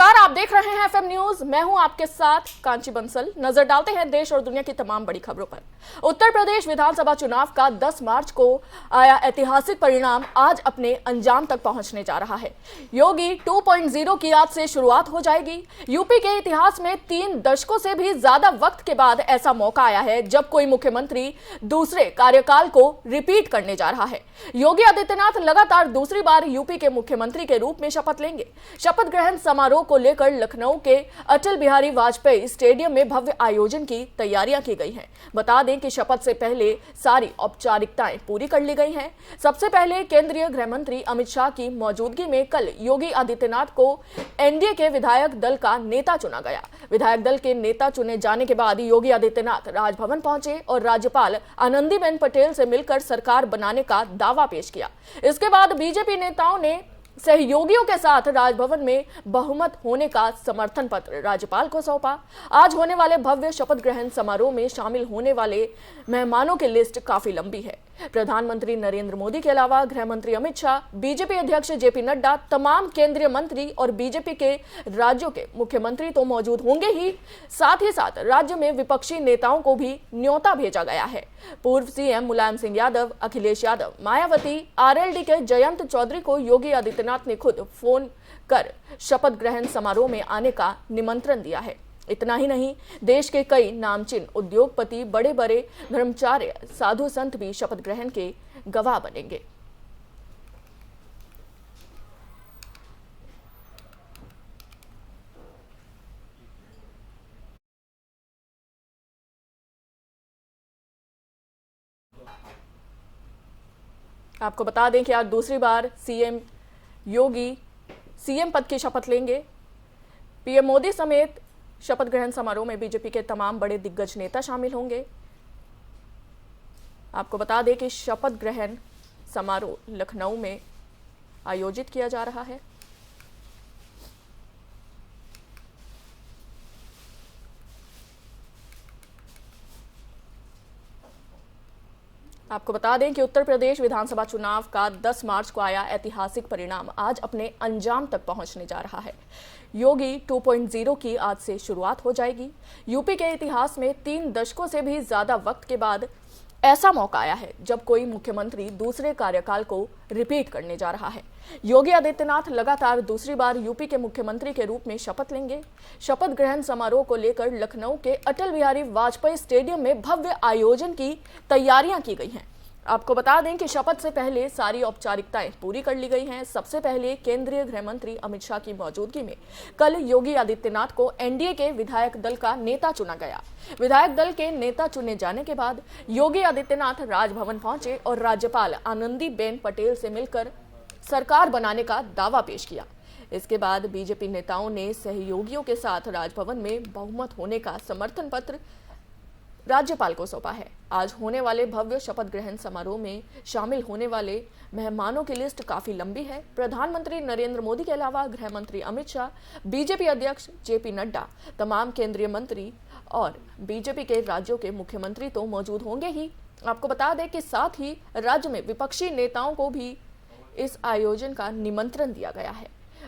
नमस्कार, आप देख रहे हैं एफएम न्यूज। मैं हूं आपके साथ कांची बंसल। नजर डालते हैं देश और दुनिया की तमाम बड़ी खबरों पर। उत्तर प्रदेश विधानसभा चुनाव का 10 मार्च को आया ऐतिहासिक परिणाम आज अपने अंजाम तक पहुंचने जा रहा है। योगी 2.0 की आज से शुरुआत हो जाएगी। यूपी के इतिहास में 3 दशकों से भी ज्यादा वक्त के बाद ऐसा मौका आया है जब कोई मुख्यमंत्री दूसरे कार्यकाल को रिपीट करने जा रहा है। योगी आदित्यनाथ लगातार दूसरी बार यूपी के मुख्यमंत्री के रूप में शपथ लेंगे। शपथ ग्रहण समारोह को लेकर लखनऊ के अटल बिहारी वाजपेयी स्टेडियम में भव्य आयोजन की तैयारियां की गई हैं। बता दें कि शपथ से पहले सारी औपचारिकताएं पूरी कर ली गई हैं। सबसे पहले केंद्रीय गृह मंत्री अमित शाह की मौजूदगी में कल योगी आदित्यनाथ को एनडीए के विधायक दल का नेता चुना गया। विधायक दल के नेता चुने जाने के बाद योगी आदित्यनाथ राजभवन पहुंचे और राज्यपाल आनंदीबेन पटेल से मिलकर सरकार बनाने का दावा पेश किया। इसके बाद बीजेपी नेताओं ने सहयोगियों के साथ राजभवन में बहुमत होने का समर्थन पत्र राज्यपाल को सौंपा। आज होने वाले भव्य शपथ ग्रहण समारोह में शामिल होने वाले मेहमानों की लिस्ट काफी लंबी है। प्रधानमंत्री नरेंद्र मोदी के अलावा गृह मंत्री अमित शाह, बीजेपी अध्यक्ष जेपी नड्डा, तमाम केंद्रीय मंत्री और बीजेपी के राज्यों के मुख्यमंत्री तो मौजूद होंगे ही साथ राज्य में विपक्षी नेताओं को भी न्योता भेजा गया है। पूर्व सीएम मुलायम सिंह यादव, अखिलेश यादव, मायावती, आरएलडी के जयंत चौधरी को योगी आदित्यनाथ ने खुद फोन कर शपथ ग्रहण समारोह में आने का निमंत्रण दिया है। इतना ही नहीं, देश के कई नामचीन उद्योगपति, बड़े बड़े धर्माचार्य, साधु संत भी शपथ ग्रहण के गवाह बनेंगे। आपको बता दें कि आज दूसरी बार सीएम योगी सीएम पद की शपथ लेंगे। पीएम मोदी समेत शपथ ग्रहण समारोह में बीजेपी के तमाम बड़े दिग्गज नेता शामिल होंगे। आपको बता दें कि शपथ ग्रहण समारोह लखनऊ में आयोजित किया जा रहा है। आपको बता दें कि उत्तर प्रदेश विधानसभा चुनाव का 10 मार्च को आया ऐतिहासिक परिणाम आज अपने अंजाम तक पहुंचने जा रहा है। योगी 2.0 की आज से शुरुआत हो जाएगी। यूपी के इतिहास में 3 दशकों से भी ज्यादा वक्त के बाद ऐसा मौका आया है जब कोई मुख्यमंत्री दूसरे कार्यकाल को रिपीट करने जा रहा है। योगी आदित्यनाथ लगातार दूसरी बार यूपी के मुख्यमंत्री के रूप में शपथ लेंगे। शपथ ग्रहण समारोह को लेकर लखनऊ के अटल बिहारी वाजपेयी स्टेडियम में भव्य आयोजन की तैयारियां की गई हैं। आपको बता दें कि शपथ से पहले सारी औपचारिकताएं पूरी कर ली गई हैं। सबसे पहले केंद्रीय गृह मंत्री अमित शाह की मौजूदगी में कल योगी आदित्यनाथ को एनडीए के विधायक दल का नेता चुना गया। विधायक दल के नेता चुने जाने के बाद योगी आदित्यनाथ राजभवन पहुंचे और राज्यपाल आनंदीबेन पटेल से मिलकर सरकार बनाने का दावा पेश किया। इसके बाद बीजेपी नेताओं ने सहयोगियों के साथ राजभवन में बहुमत होने का समर्थन पत्र राज्यपाल को सौंपा है। आज होने वाले भव्य शपथ ग्रहण समारोह में शामिल होने वाले मेहमानों की लिस्ट काफी लंबी है। प्रधानमंत्री नरेंद्र मोदी के अलावा गृह मंत्री अमित शाह, बीजेपी अध्यक्ष जेपी नड्डा, तमाम केंद्रीय मंत्री और बीजेपी के राज्यों के मुख्यमंत्री तो मौजूद होंगे ही। आपको बता दें कि साथ ही राज्य में विपक्षी नेताओं को भी इस आयोजन का निमंत्रण दिया गया है।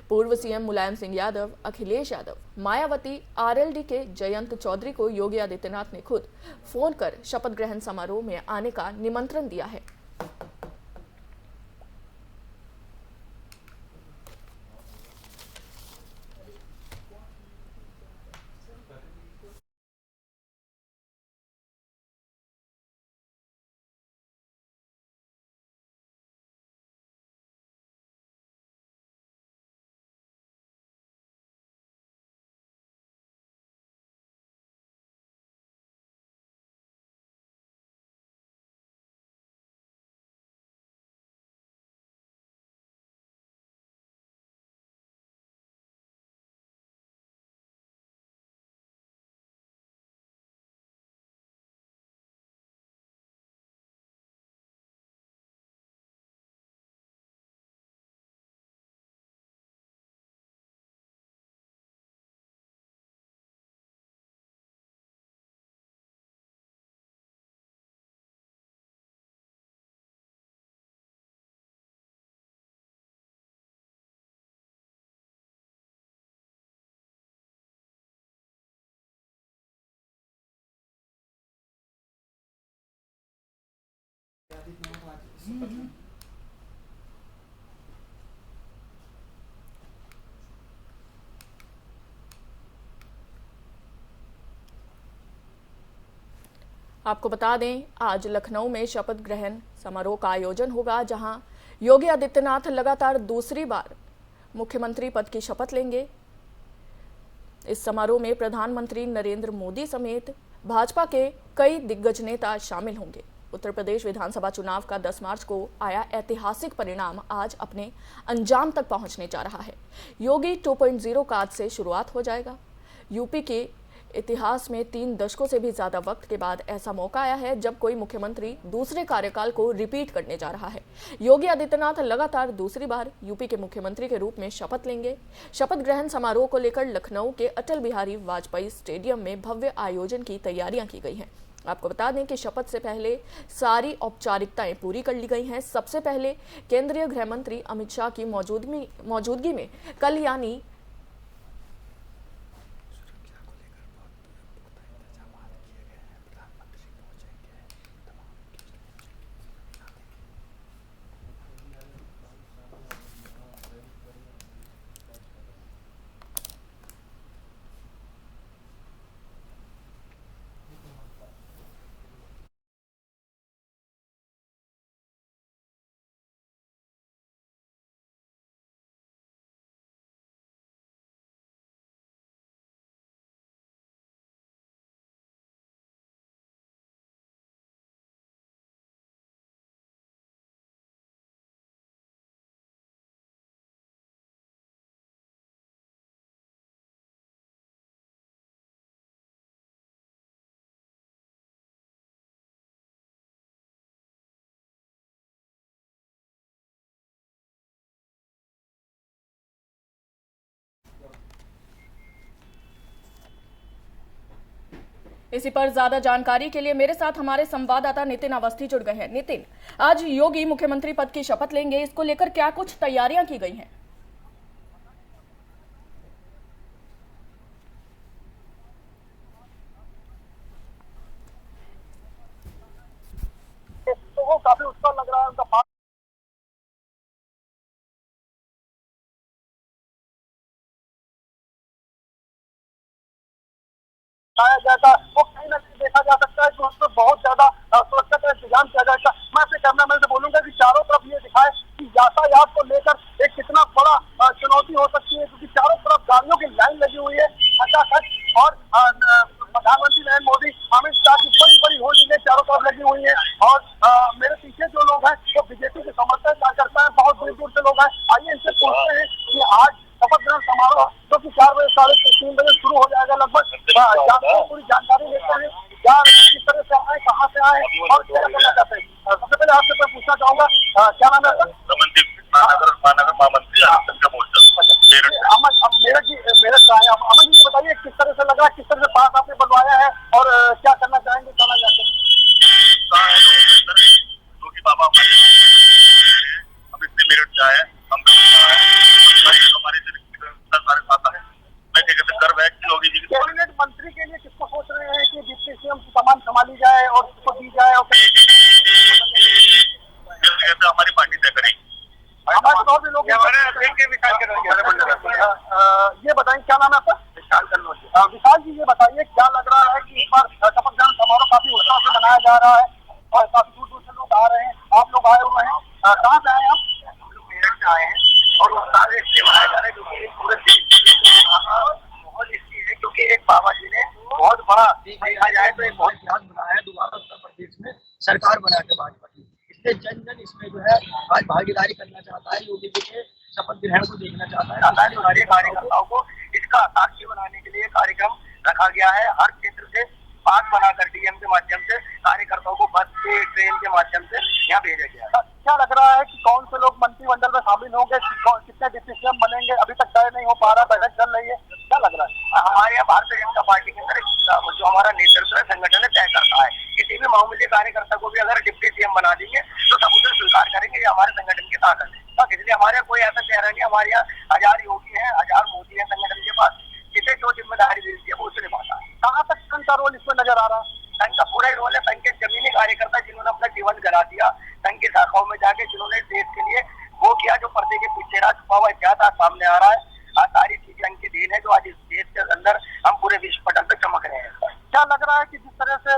पूर्व सीएम मुलायम सिंह यादव, अखिलेश यादव, मायावती, आरएलडी के जयंत चौधरी को योगी आदित्यनाथ ने खुद फोन कर शपथ ग्रहण समारोह में आने का निमंत्रण दिया है। आपको बता दें, आज लखनऊ में शपथ ग्रहण समारोह का आयोजन होगा, जहां योगी आदित्यनाथ लगातार दूसरी बार मुख्यमंत्री पद की शपथ लेंगे। इस समारोह में प्रधानमंत्री नरेंद्र मोदी समेत भाजपा के कई दिग्गज नेता शामिल होंगे। उत्तर प्रदेश विधानसभा चुनाव का 10 मार्च को आया ऐतिहासिक परिणाम आज अपने अंजाम तक पहुंचने जा रहा है। योगी 2.0 का आज से शुरुआत हो जाएगा। यूपी के इतिहास में 3 दशकों से भी ज्यादा वक्त के बाद ऐसा मौका आया है जब कोई मुख्यमंत्री दूसरे कार्यकाल को रिपीट करने जा रहा है। योगी आदित्यनाथ लगातार दूसरी बार यूपी के मुख्यमंत्री के रूप में शपथ लेंगे। शपथ ग्रहण समारोह को लेकर लखनऊ के अटल बिहारी वाजपेयी स्टेडियम में भव्य आयोजन की तैयारियां की गई हैं। आपको बता दें कि शपथ से पहले सारी औपचारिकताएं पूरी कर ली गई हैं। सबसे पहले केंद्रीय गृह मंत्री अमित शाह की मौजूदगी में कल यानी इसी पर ज्यादा जानकारी के लिए मेरे साथ हमारे संवाददाता नितिन अवस्थी जुड़ गए हैं। नितिन, आज योगी मुख्यमंत्री पद की शपथ लेंगे, इसको लेकर क्या कुछ तैयारियां की गई हैं? तो वो काफी उत्साह लग रहा है उनका। जाया जाएगा वो कहीं ना कहीं देखा जा सकता है कि उस पर बहुत ज्यादा सुरक्षा का इंतजाम किया जाएगा। मैं अपने कैमरामैन से बोलूंगा कि चारों तरफ ये दिखाए कि यातायात को लेकर एक कितना बड़ा चुनौती हो सकती है, क्योंकि चारों तरफ गाड़ियों की लाइन लगी हुई है खचाखच, और प्रधानमंत्री नरेंद्र मोदी अमित शाह की बड़ी बड़ी होर्डिंगें चारों तरफ लगी हुई है। और मेरे पीछे जो लोग हैं वो बीजेपी के समर्थक कार्यकर्ता है, बहुत दूर दूर से लोग हैं। आइए इनसे पूछते हैं कि आज शपथ ग्रहण समारोह जो कि 4 बजे 3:30 बजे शुरू हो जाएगा लगभग, पूरी जानकारी लेते हैं क्या किस तरह से आए, कहाँ से आए और क्या करना चाहते हैं। सबसे पहले आपसे मैं पूछना चाहूंगा, क्या नाम है आपका? महानगर महामंत्री मेरठ जी, मेरठ का है। अमन जी बताइए किस तरह से लग रहा है, किस तरह से पास आपने बनवाया है और क्या करना चाहेंगे, कहना चाहते हैं? बाबा हम इससे मेरठ से आए, हम हमारे सारे साथ है। मैं गर्व है कि योगी जी कैबिनेट मंत्री के लिए किसको सोच रहे हैं कि डिप्टी सीएम की कमान संभाली जाए और उसको दी जाए, और हमारी पार्टी तय करेगी। हमारे और भी लोग ये बताएं क्या नाम है आपका? विशाल जी, ये बताइए क्या लग रहा है कि इस बार शपथ ग्रहण समारोह काफी उत्साह से मनाया जा रहा है और काफी दूर दूर से लोग आ रहे हैं, आप लोग आए हुए हैं, कहाँ से आए हैं आप? हम लोग मेरठ से आए हैं और उत्साह से इसलिए मनाया जा रहा है क्योंकि पूरे देश बहुत इसलिए है क्योंकि एक बाबा जी ने बहुत बड़ा देखा जाए तो एक बहुत इतिहास बनाया है। दोबारा उत्तर प्रदेश में सरकार बना के भाजपा की, इसलिए जन जन इसमें जो है आज भागीदारी करना चाहता है, योगी जी के शपथ ग्रहण को देखना चाहता है। हमारे कार्यकर्ताओं को इसका साक्षी बनाने के लिए कार्यक्रम रखा गया है। हर क्षेत्र से पास बनाकर डीएम के माध्यम से कार्यकर्ताओं को बस से, ट्रेन के माध्यम से यहाँ भेजा गया है। क्या लग रहा है कि कौन से लोग मंत्रिमंडल में शामिल होंगे, कितने डिप्टी सीएम बनेंगे, अभी तक तय नहीं हो पा रहा, बैठक चल रही है, क्या लग रहा है? हमारे यहाँ भारतीय जनता पार्टी के अंदर जो हमारा नेतृत्व है संगठन तय करता है। किसी भी मामूली कार्यकर्ता को भी अगर डिप्टी सीएम बना देंगे तो सब उसे स्वीकार करेंगे, ये हमारे संगठन की ताकत है। तो इसलिए हमारे यहाँ कोई ऐसा चेहरा नहीं, हमारे यहाँ 1000 योगी है, 1000 मोदी है संगठन के पास, जिसे जो जिम्मेदारी दी है वो उसे निभाता है। कहाँ तक संघ का रोल इसमें नजर आ रहा है? संघ का पूरा ही रोल है। संघ के जमीनी कार्यकर्ता जिन्होंने अपना जीवन गरा दिया संघ के साथ शाखाओं में जाके जिन्होंने देश के लिए वो किया, जो पर्दे के पीछे रहा, छुपा हुआ इतिहास आज सामने आ रहा है। सारी चीजें इनकी देन है जो आज इस देश के अंदर हम पूरे विश्व पटल पे चमक रहे हैं। क्या लग रहा है कि जिस तरह से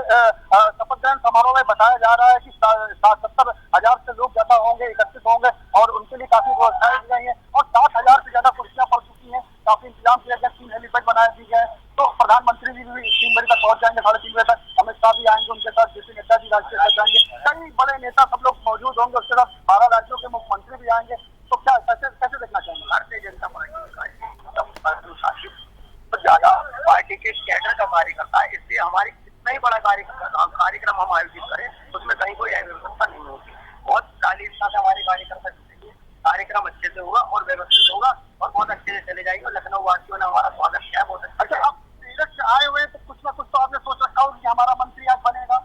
शपथ ग्रहण समारोह में बताया जा रहा है कि 70,000 से लोग ज्यादा होंगे, एकत्रित होंगे और उनके लिए काफी व्यवस्थाएं की गई है और 60,000 से ज्यादा कुर्सियां पड़ चुकी हैं, काफी इंतजाम किया गया, 3 हेलीपैड बनाए दिए गए। तो प्रधानमंत्री जी भी 3 बजे तक पहुंच जाएंगे, 3:30 बजे तक अमित शाह भी आएंगे, उनके साथ जेपी नड्डा जी राष्ट्रीय अध्यक्ष आएंगे, कई बड़े नेता सब लोग मौजूद होंगे, उसके साथ 12 राज्यों के मुख्यमंत्री भी आएंगे। तो क्या कैसे देखना चाहेंगे? भारतीय जनता पार्टी ज्यादा पार्टी के कैडर का कार्यकर्ता है, इसलिए हमारी कितना ही बड़ा कार्यक्रम हम आयोजित करें उसमें कहीं कोई अव्यवस्था नहीं होगी। बहुत चालीसता से हमारे कार्यकर्ता जुटेंगे, कार्यक्रम अच्छे से होगा और व्यवस्थित होगा और बहुत अच्छे से चले जाएंगे। और लखनऊ वासियों ने हमारा स्वागत किया है बहुत अच्छा। आप सीरत से आए हुए तो कुछ ना कुछ तो आपने सोच रखा होगा कि हमारा मंत्री आज बनेगा।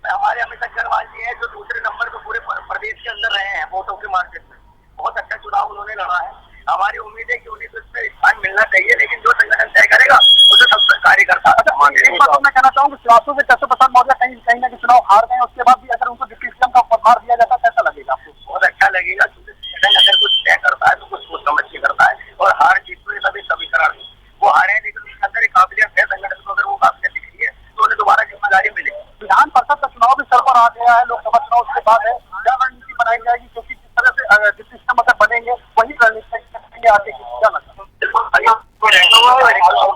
हमारे अमित अग्रवाल जी है जो दूसरे नंबर पे पूरे प्रदेश के अंदर रहे हैं वोटों के मार्केट में, बहुत अच्छा चुनाव उन्होंने लड़ा है। हमारी उम्मीद है कि उन्हें तो इसमें स्थान मिलना चाहिए, लेकिन जो संगठन तय करेगा उसे सब कार्यकर्ता। एक बात मैं कहना चाहूँगा, शिवराज से केशव प्रसाद मौर्य कहीं ना कहीं चुनाव हार गए, उसके बाद भी अगर उनको डिप्टी सीएम का पदभार दिया जाता कैसा लगेगा आपको? बहुत अच्छा लगेगा, क्योंकि संगठन अगर कुछ तय करता है तो कुछ सोच समझ के करता है और हार जीत में सभी समीकरण वो हारे हैं, लेकिन उसके अंदर एक काबिलियत है संगठन को, अगर वो काबिलियत दिख रही है तो उन्हें दोबारा जिम्मेदारी मिलेगी। विधान परिषद का चुनाव भी सर पर आ गया है, लोकसभा चुनाव उसके बाद है, क्या रणनीति बनाई जाएगी? क्योंकि जिस तरह से डिप्टी सीएम अगर बनेंगे वही रणनीति आगे की क्या लगता है?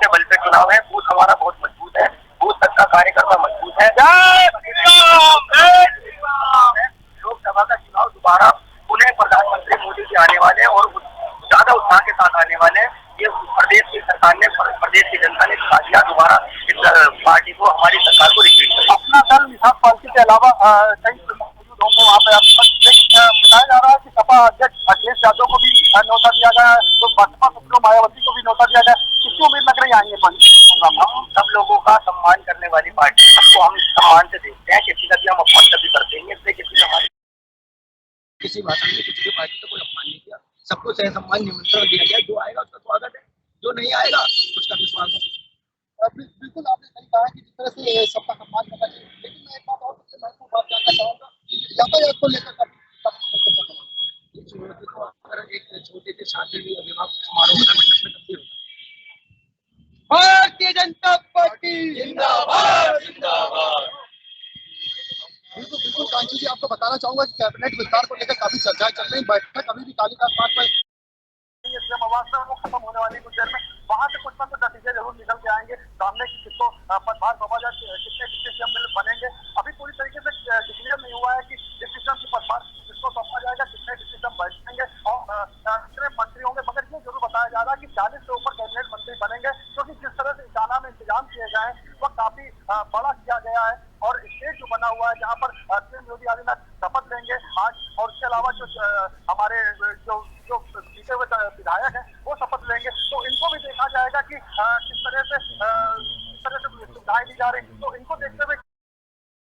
के बल पे चुनाव है, बूथ हमारा बहुत मजबूत है, बूथ तक का कार्यकर्ता मजबूत है। लोकसभा का चुनाव दोबारा पुनः प्रधानमंत्री मोदी जी आने वाले हैं और ज्यादा उत्साह के साथ आने वाले हैं। ये प्रदेश की सरकार ने, प्रदेश की जनता ने दिया दोबारा इस पार्टी को, हमारी सरकार को रिपीट किया। अपना दल निषाद पार्टी के अलावा कई मौजूद होंगे वहाँ पे। बताया जा रहा है कि सपा अध्यक्ष अखिलेश यादव को भी न्योता दिया गया है, तो बसपा सुप्रीमो मायावती को भी न्योता दिया गया। कितनी उम्मीद लग रही आएंगे? हम सब लोगों का सम्मान करने वाली पार्टी, सबको हम सम्मान से देखते हैं, किसी का भी हम अपमान कभी करते हैं, इसलिए किसी का हमारी किसी भाषण में किसी भी पार्टी का कोई अपमान नहीं किया, सबको सह सम्मान निमंत्रण दिया गया। जो आएगा उसका स्वागत है, जो नहीं आएगा उसका भी स्वागत है। बिल्कुल आपने सही कहा कि जिस तरह से सबका सम्मान करना चाहिए, लेकिन मैं एक बात और सबसे महत्वपूर्ण बात जानना चाहूँगा, यातायात को लेकर चुनौती को अगर एक छोटे से शादी विवाह समारोह मंडप में तब्दील होगा। भारतीय जनता पार्टी जिंदाबाद जिंदाबाद। बिल्कुल बिल्कुल कांची जी, आपको बताना चाहूंगा कि कैबिनेट विस्तार को लेकर काफी चर्चाएं चल रही, बैठक अभी भी कालीदास पार्क में वो खत्म होने वाली कुछ देर में, वहां से कुछ ना कुछ नतीजे जरूर निकल के आएंगे सामने की किसको पदभार सौंपा जाए, कितने डिप्टी सीएम बनेंगे। अभी पूरी तरीके से डिक्लेयर नहीं हुआ है कि डिप्टी सीएम की पदभार किसको सौंपा जाएगा, कितने डिप्टी सीएम बैठेंगे और कितने मंत्री होंगे। मगर ये जरूर बताया जा रहा है कि 40 से ऊपर कैबिनेट मंत्री बनेंगे, क्योंकि जिस तरह से इटाना में इंतजाम किए गए हैं वह काफी बड़ा किया गया है और स्टेज जो बना हुआ है जहाँ पर सीएम योगी आदित्यनाथ शपथ लेंगे आज, और उसके अलावा जो हमारे जो जीते हुए विधायक हैं वो शपथ लेंगे, तो इनको भी देखा जाएगा कि किस तरह से सुविधाएं दी जा रही, तो इनको देखते हुए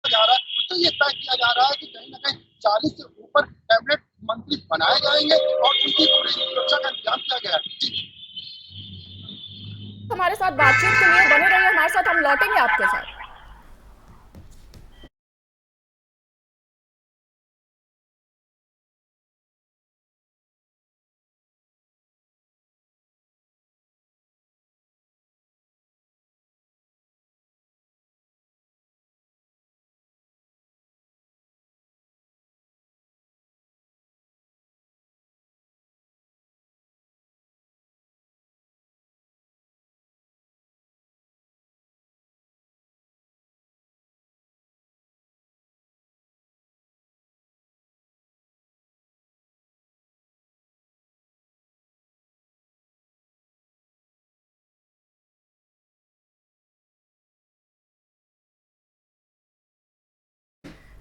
जा रहा है। तो ये तय किया जा रहा है कि कहीं ना कहीं 40 से ऊपर कैबिनेट मंत्री बनाए जाएंगे और उनकी पूरी सुरक्षा का इंतजाम किया गया है। हमारे साथ बातचीत के लिए बने रहिए हमारे साथ, हम लौटेंगे आपके साथ।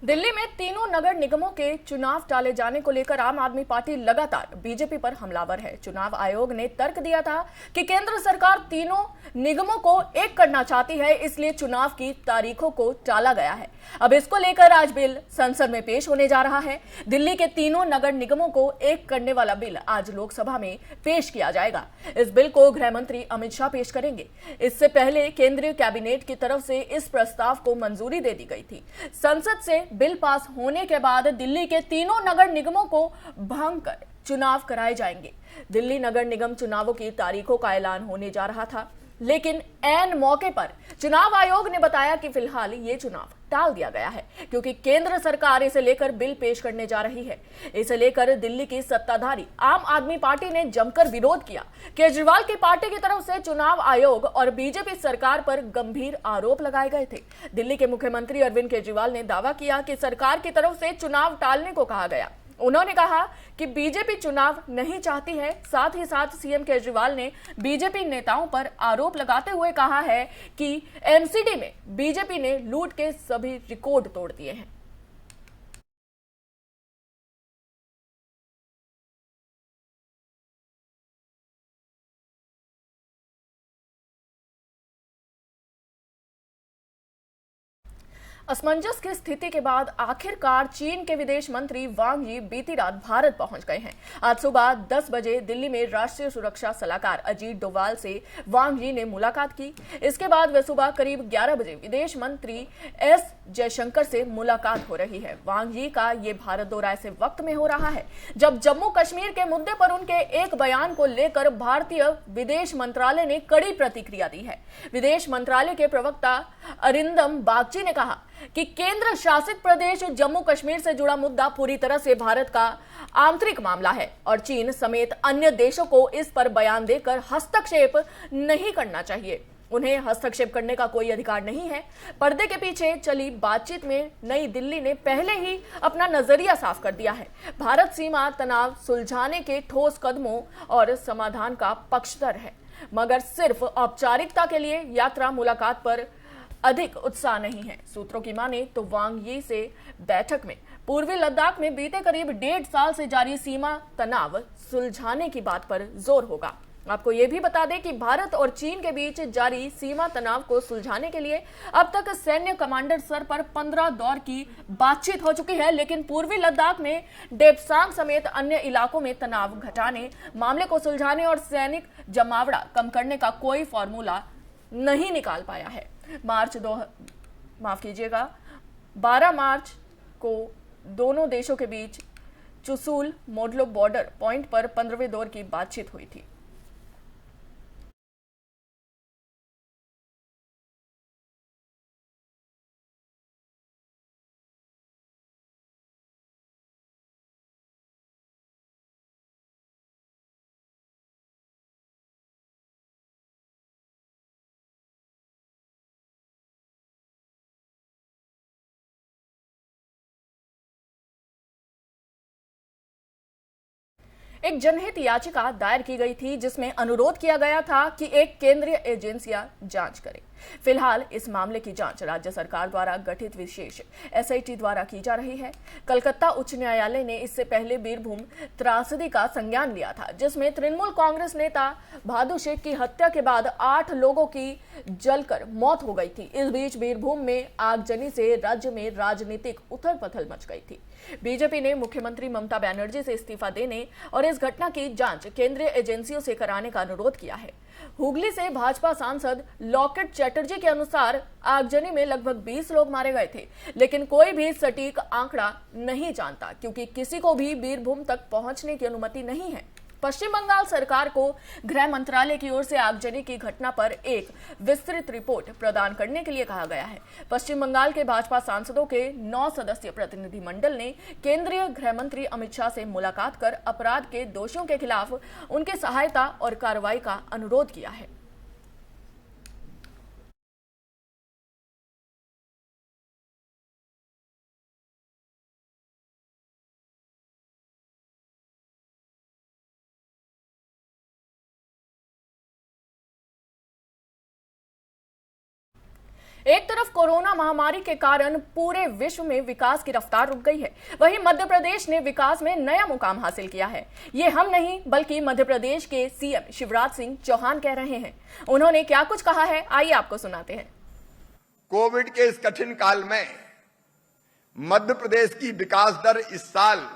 दिल्ली में तीनों नगर निगमों के चुनाव टाले जाने को लेकर आम आदमी पार्टी लगातार बीजेपी पर हमलावर है। चुनाव आयोग ने तर्क दिया था कि केंद्र सरकार तीनों निगमों को एक करना चाहती है, इसलिए चुनाव की तारीखों को टाला गया है। अब इसको लेकर आज बिल संसद में पेश होने जा रहा है। दिल्ली के तीनों नगर निगमों को एक करने वाला बिल आज लोकसभा में पेश किया जाएगा। इस बिल को गृह मंत्री अमित शाह पेश करेंगे। इससे पहले केंद्रीय कैबिनेट की तरफ से इस प्रस्ताव को मंजूरी दे दी गई थी। संसद से बिल पास होने के बाद दिल्ली के तीनों नगर निगमों को भंग कर चुनाव कराए जाएंगे। दिल्ली नगर निगम चुनावों की तारीखों का ऐलान होने जा रहा था, लेकिन ऐन मौके पर चुनाव आयोग ने बताया कि फिलहाल ये चुनाव टाल दिया गया है, क्योंकि केंद्र सरकार इसे लेकर बिल पेश करने जा रही है। इसे लेकर दिल्ली की सत्ताधारी आम आदमी पार्टी ने जमकर विरोध किया। केजरीवाल की पार्टी की तरफ से चुनाव आयोग और बीजेपी सरकार पर गंभीर आरोप लगाए गए थे। दिल्ली के मुख्यमंत्री अरविंद केजरीवाल ने दावा किया कि सरकार की तरफ से चुनाव टालने को कहा गया। उन्होंने कहा कि बीजेपी चुनाव नहीं चाहती है। साथ ही साथ सीएम केजरीवाल ने बीजेपी नेताओं पर आरोप लगाते हुए कहा है कि एमसीडी में बीजेपी ने लूट के सभी रिकॉर्ड तोड़ दिए हैं। असमंजस की स्थिति के बाद आखिरकार चीन के विदेश मंत्री वांग यी बीती रात भारत पहुंच गए हैं। आज सुबह 10 बजे दिल्ली में राष्ट्रीय सुरक्षा सलाहकार अजीत डोभाल से वांग यी ने मुलाकात की। इसके बाद वे सुबह करीब 11 बजे विदेश मंत्री एस जयशंकर से मुलाकात हो रही है। वांग यी का ये भारत दौरा ऐसे वक्त में हो रहा है जब जम्मू कश्मीर के मुद्दे पर उनके एक बयान को लेकर भारतीय विदेश मंत्रालय ने कड़ी प्रतिक्रिया दी है। विदेश मंत्रालय के प्रवक्ता अरिंदम बागची ने कहा कि केंद्र शासित प्रदेश जम्मू कश्मीर से जुड़ा मुद्दा पूरी तरह से भारत का आंतरिक मामला है और चीन समेत अन्य देशों को इस पर बयान देकर हस्तक्षेप नहीं करना चाहिए। उन्हें हस्तक्षेप करने का कोई अधिकार नहीं है। पर्दे के पीछे चली बातचीत में नई दिल्ली ने पहले ही अपना नजरिया साफ कर दिया है। भारत सीमा तनाव सुलझाने के ठोस कदमों और समाधान का पक्षधर है, मगर सिर्फ औपचारिकता के लिए यात्रा मुलाकात पर अधिक उत्साह नहीं है। सूत्रों की माने तो वांग यी से बैठक में पूर्वी लद्दाख में बीते करीब 1.5 साल से जारी सीमा तनाव सुलझाने की बात पर जोर होगा। आपको यह भी बता दें कि भारत और चीन के बीच जारी सीमा तनाव को सुलझाने के लिए अब तक सैन्य कमांडर स्तर पर 15 दौर की बातचीत हो चुकी है, लेकिन पूर्वी लद्दाख में डेप्सांग समेत अन्य इलाकों में तनाव घटाने, मामले को सुलझाने और सैनिक जमावड़ा कम करने का कोई फॉर्मूला नहीं निकाल पाया है। 12 मार्च को दोनों देशों के बीच चुशूल मोडलो बॉर्डर पॉइंट पर 15वें दौर की बातचीत हुई थी। एक जनहित याचिका दायर की गई थी जिसमें अनुरोध किया गया था कि एक केंद्रीय एजेंसियां जांच करे। फिलहाल इस मामले की जांच राज्य सरकार द्वारा गठित विशेष एसआईटी द्वारा की जा रही है। कलकत्ता उच्च न्यायालय ने इससे पहले बीरभूम त्रासदी का संज्ञान लिया था, जिसमें तृणमूल कांग्रेस नेता भादु शेख की हत्या के बाद 8 लोगों की जलकर मौत हो गई थी। इस बीच बीरभूम में आगजनी से राज्य में राजनीतिक उथल पुथल मच गई थी। बीजेपी ने मुख्यमंत्री ममता बनर्जी से इस्तीफा देने और इस घटना की जांच केंद्रीय एजेंसियों से कराने का अनुरोध किया है। हुगली से भाजपा सांसद लॉकेट चैटर्जी के अनुसार आगजनी में लगभग 20 लोग मारे गए थे, लेकिन कोई भी सटीक आंकड़ा नहीं जानता क्योंकि किसी को भी बीरभूम तक पहुंचने की अनुमति नहीं है। पश्चिम बंगाल सरकार को गृह मंत्रालय की ओर से आगजनी की घटना पर एक विस्तृत रिपोर्ट प्रदान करने के लिए कहा गया है। पश्चिम बंगाल के भाजपा सांसदों के 9 सदस्यीय प्रतिनिधिमंडल ने केंद्रीय गृह मंत्री अमित शाह से मुलाकात कर अपराध के दोषियों के खिलाफ उनके सहायता और कार्रवाई का अनुरोध किया है। एक तरफ कोरोना महामारी के कारण पूरे विश्व में विकास की रफ्तार रुक गई है, वहीं मध्य प्रदेश ने विकास में नया मुकाम हासिल किया है। ये हम नहीं बल्कि मध्य प्रदेश के सीएम शिवराज सिंह चौहान कह रहे हैं। उन्होंने क्या कुछ कहा है, आइए आपको सुनाते हैं। कोविड के इस कठिन काल में मध्य प्रदेश की विकास दर इस साल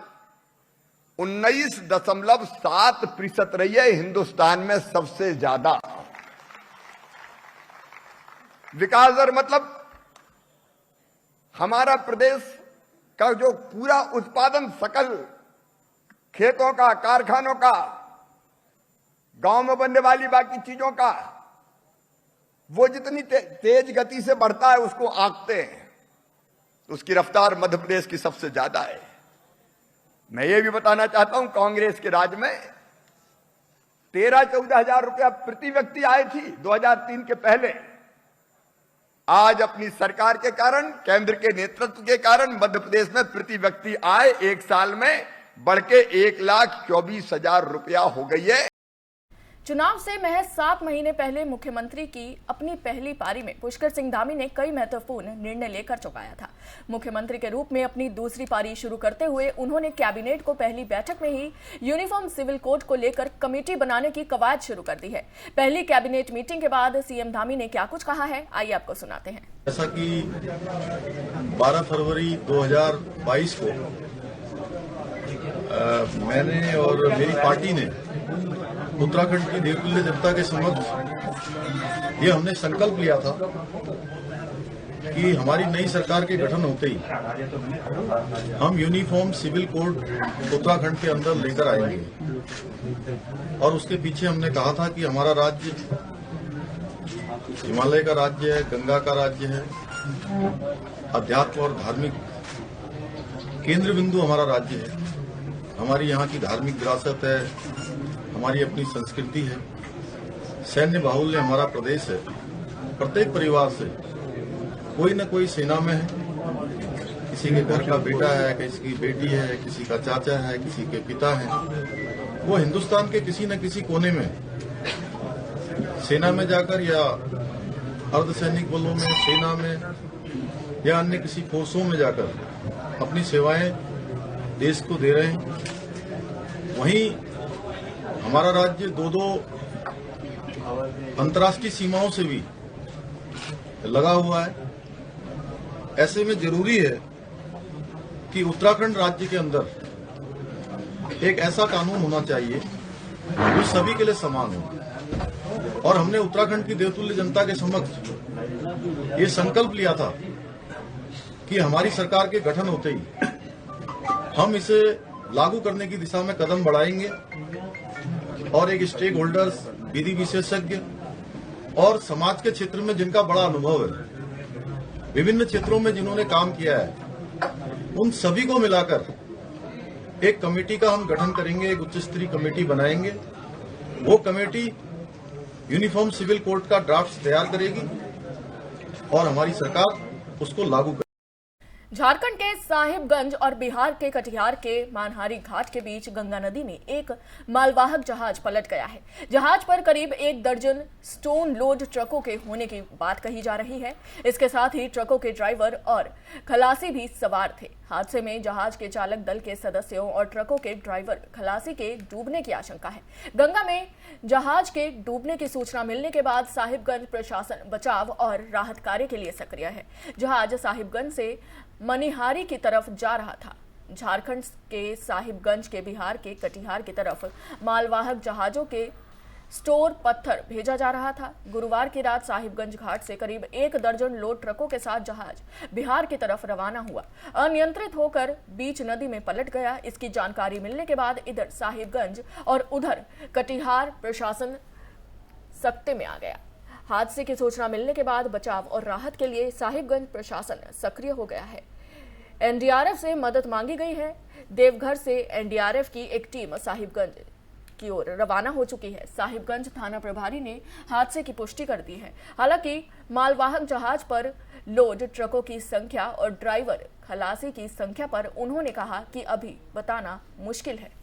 19.7% रही है, हिंदुस्तान में सबसे ज्यादा। विकास दर मतलब हमारा प्रदेश का जो पूरा उत्पादन सकल खेतों का, कारखानों का, गांव में बनने वाली बाकी चीजों का, वो जितनी तेज गति से बढ़ता है उसको आंकते हैं, उसकी रफ्तार मध्य प्रदेश की सबसे ज्यादा है। मैं ये भी बताना चाहता हूं, कांग्रेस के राज में 13-14 हजार रुपया प्रति व्यक्ति आय थी 2003 के पहले। आज अपनी सरकार के कारण, केंद्र के नेतृत्व के कारण मध्य प्रदेश में प्रति व्यक्ति आय एक साल में बढ़ के 1,24,000 रुपया हो गई है। चुनाव से महज 7 महीने पहले मुख्यमंत्री की अपनी पहली पारी में पुष्कर सिंह धामी ने कई महत्वपूर्ण निर्णय लेकर चुकाया था। मुख्यमंत्री के रूप में अपनी दूसरी पारी शुरू करते हुए उन्होंने कैबिनेट को पहली बैठक में ही यूनिफॉर्म सिविल कोड को लेकर कमेटी बनाने की कवायद शुरू कर दी है। पहली कैबिनेट मीटिंग के बाद सीएम धामी ने क्या कुछ कहा है, आइए आपको सुनाते हैं। जैसा कि 12 फरवरी 2022 को मैंने और मेरी पार्टी ने उत्तराखंड की देवतुल्य जनता के समक्ष ये हमने संकल्प लिया था कि हमारी नई सरकार के गठन होते ही हम यूनिफॉर्म सिविल कोड उत्तराखंड के अंदर लेकर आएंगे। और उसके पीछे हमने कहा था कि हमारा राज्य हिमालय का राज्य है, गंगा का राज्य है, अध्यात्म और धार्मिक केंद्र बिंदु हमारा राज्य है। हमारी यहाँ की धार्मिक विरासत है, हमारी अपनी संस्कृति है, सैन्य बाहुल्य हमारा प्रदेश है। प्रत्येक परिवार से कोई न कोई सेना में है, किसी के घर का बेटा है, किसी की बेटी है, किसी का चाचा है, किसी के पिता है। वो हिंदुस्तान के किसी न किसी कोने में सेना में जाकर या अर्धसैनिक बलों में, सेना में या अन्य किसी फोर्सों में जाकर अपनी सेवाएं देश को दे रहे हैं। वहीं हमारा राज्य दो अंतर्राष्ट्रीय सीमाओं से भी लगा हुआ है। ऐसे में जरूरी है कि उत्तराखंड राज्य के अंदर एक ऐसा कानून होना चाहिए जो सभी के लिए समान हो। और हमने उत्तराखंड की देवतुल्य जनता के समक्ष ये संकल्प लिया था कि हमारी सरकार के गठन होते ही हम इसे लागू करने की दिशा में कदम बढ़ाएंगे और एक स्टेक होल्डर्स, विधि विशेषज्ञ और समाज के क्षेत्र में जिनका बड़ा अनुभव है, विभिन्न क्षेत्रों में जिन्होंने काम किया है, उन सभी को मिलाकर एक कमेटी का हम गठन करेंगे, एक उच्च स्तरीय कमेटी बनाएंगे। वो कमेटी यूनिफॉर्म सिविल कोड का ड्राफ्ट तैयार करेगी और हमारी सरकार उसको लागू करेगी। झारखंड के साहिबगंज और बिहार के कटिहार के मानहारी घाट के बीच गंगा नदी में एक मालवाहक जहाज पलट गया है। जहाज पर करीब 1 दर्जन स्टोन लोड ट्रकों के होने की बात कही जा रही है। इसके साथ ही ट्रकों के ड्राइवर और खलासी भी सवार थे। हादसे में जहाज के चालक दल के सदस्यों और ट्रकों के ड्राइवर खलासी के डूबने की आशंका है। गंगा में जहाज के डूबने की सूचना मिलने के बाद साहिबगंज प्रशासन बचाव और राहत कार्य के लिए सक्रिय है। जहाज साहिबगंज से मनिहारी की तरफ जा रहा था। झारखंड के साहिबगंज के बिहार के कटिहार की तरफ मालवाहक जहाजों के स्टोर पत्थर भेजा जा रहा था। गुरुवार की रात साहिबगंज घाट से करीब 1 दर्जन लोड ट्रकों के साथ जहाज बिहार की तरफ रवाना हुआ। अनियंत्रित होकर बीच नदी में पलट गया। इसकी जानकारी मिलने के बाद इधर साहिबगंज और उधर कटिहार प्रशासन सख्ते में आ गया। हादसे की सूचना मिलने के बाद बचाव और राहत के लिए साहिबगंज प्रशासन सक्रिय हो गया है। एनडीआरएफ से मदद मांगी गई है। देवघर से एनडीआरएफ की एक टीम साहिबगंज की ओर रवाना हो चुकी है। साहिबगंज थाना प्रभारी ने हादसे की पुष्टि कर दी है। हालांकि मालवाहक जहाज पर लोड ट्रकों की संख्या और ड्राइवर खलासी की संख्या पर उन्होंने कहा कि अभी बताना मुश्किल है।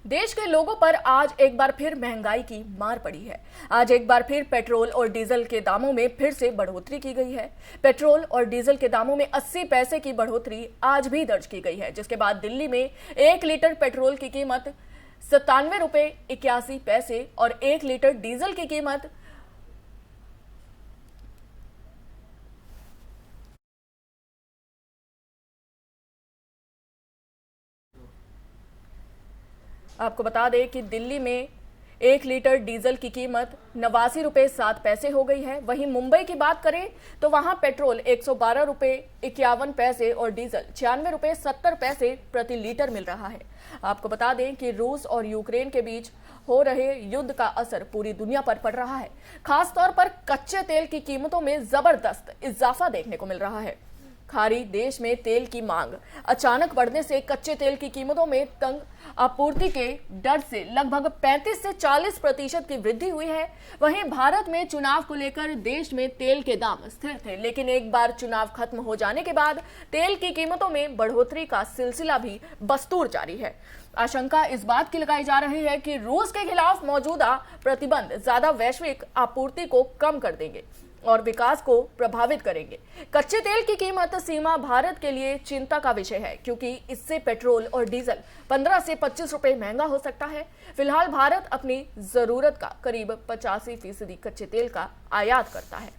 देश के लोगों पर आज एक बार फिर महंगाई की मार पड़ी है। आज एक बार फिर पेट्रोल और डीजल के दामों में फिर से बढ़ोतरी की गई है। पेट्रोल और डीजल के दामों में 80 पैसे की बढ़ोतरी आज भी दर्ज की गई है, जिसके बाद दिल्ली में 1 लीटर पेट्रोल की कीमत 97 रुपए 81 पैसे और 1 लीटर डीजल की कीमत आपको बता दें कि दिल्ली में 1 लीटर डीजल की कीमत 89 रुपये 7 पैसे हो गई है। वहीं मुंबई की बात करें तो वहां पेट्रोल 112 रुपये 51 पैसे और डीजल 96 रुपये 70 पैसे प्रति लीटर मिल रहा है। आपको बता दें कि रूस और यूक्रेन के बीच हो रहे युद्ध का असर पूरी दुनिया पर पड़ रहा है। खासतौर पर कच्चे तेल की कीमतों में जबरदस्त इजाफा देखने को मिल रहा है। खाड़ी देश में तेल की मांग अचानक बढ़ने से कच्चे तेल की कीमतों में तंग आपूर्ति के डर से लगभग 35 से 40% की वृद्धि हुई है। वहीं भारत में चुनाव को लेकर देश में तेल के दाम स्थिर थे, लेकिन एक बार चुनाव खत्म हो जाने के बाद तेल की कीमतों में बढ़ोतरी का सिलसिला भी बस्तूर जारी है। आशंका इस बात की लगाई जा रही है कि रूस के खिलाफ मौजूदा प्रतिबंध ज्यादा वैश्विक आपूर्ति को कम कर देंगे और विकास को प्रभावित करेंगे। कच्चे तेल की कीमत सीमा भारत के लिए चिंता का विषय है, क्योंकि इससे पेट्रोल और डीजल 15 से 25 रुपए महंगा हो सकता है। फिलहाल भारत अपनी जरूरत का करीब 85% कच्चे तेल का आयात करता है।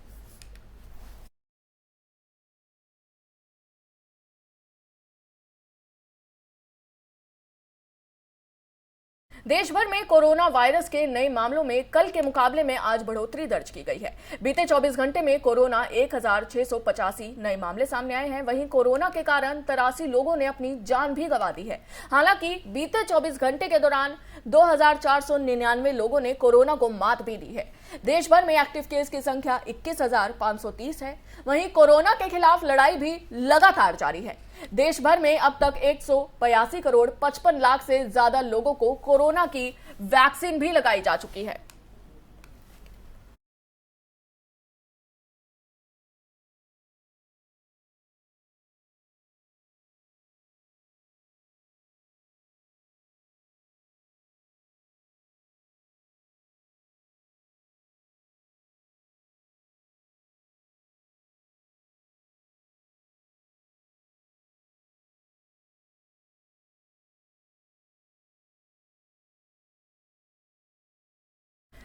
देश भर में कोरोना वायरस के नए मामलों में कल के मुकाबले में आज बढ़ोतरी दर्ज की गई है। बीते 24 घंटे में कोरोना 1685 नए मामले सामने आए हैं। वहीं कोरोना के कारण 83 लोगों ने अपनी जान भी गंवा दी है। हालांकि बीते 24 घंटे के दौरान 2499 लोगों ने कोरोना को मात भी दी है। देश भर में एक्टिव केस की संख्या 21,530 है। वहीं कोरोना के खिलाफ लड़ाई भी लगातार जारी है। देश भर में अब तक 182 करोड़ 55 लाख से ज्यादा लोगों को कोरोना की वैक्सीन भी लगाई जा चुकी है।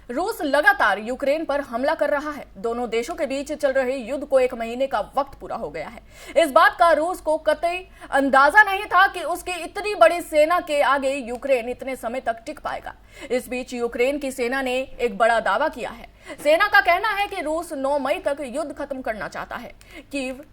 रूस लगातार यूक्रेन पर हमला कर रहा है। दोनों देशों के बीच चल रहे युद्ध को 1 महीने का वक्त पूरा हो गया है। इस बात का रूस को कतई अंदाजा नहीं था कि उसकी इतनी बड़ी सेना के आगे यूक्रेन इतने समय तक टिक पाएगा। इस बीच यूक्रेन की सेना ने एक बड़ा दावा किया है। सेना का कहना है कि रूस 9 मई तक युद्ध खत्म करना चाहता है। कीव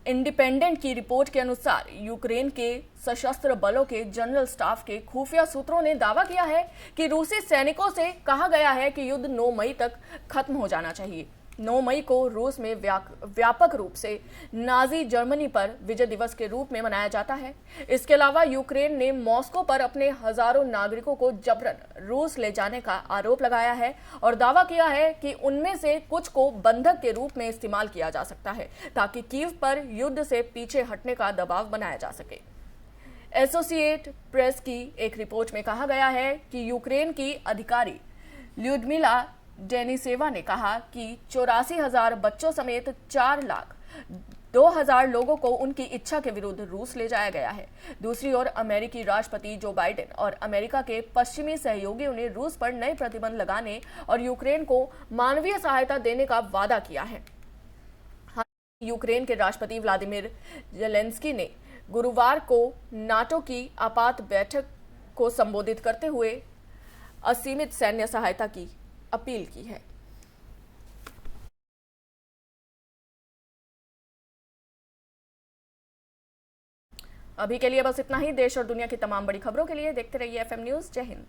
इंडिपेंडेंट की रिपोर्ट के अनुसार यूक्रेन के सशस्त्र बलों के जनरल स्टाफ के खुफिया सूत्रों ने दावा किया है कि रूसी सैनिकों से कहा गया है कि युद्ध 9 मई तक खत्म हो जाना चाहिए। 9 मई को रूस में व्यापक रूप से नाजी जर्मनी पर विजय दिवस के रूप में मनाया जाता है। इसके अलावा यूक्रेन ने मॉस्को पर अपने हजारों नागरिकों को जबरन रूस ले जाने का आरोप लगाया है और दावा किया है कि उनमें से कुछ को बंधक के रूप में इस्तेमाल किया जा सकता है, ताकि कीव पर युद्ध से पीछे हटने का दबाव बनाया जा सके। एसोसिएट प्रेस की एक रिपोर्ट में कहा गया है कि यूक्रेन की अधिकारी ल्यूडमिला डेनिसेवा ने कहा कि 84,000 बच्चों समेत 4,02,000 लोगों को उनकी इच्छा के विरुद्ध रूस ले जाया गया है। दूसरी ओर अमेरिकी राष्ट्रपति जो बाइडेन और अमेरिका के पश्चिमी सहयोगियों ने रूस पर नए प्रतिबंध लगाने और यूक्रेन को मानवीय सहायता देने का वादा किया है। यूक्रेन के राष्ट्रपति व्लादिमीर जेलेंस्की ने गुरुवार को नाटो की आपात बैठक को संबोधित करते हुए असीमित सैन्य सहायता की अपील की है। अभी के लिए बस इतना ही। देश और दुनिया की तमाम बड़ी खबरों के लिए देखते रहिए FM न्यूज़। जय हिंद।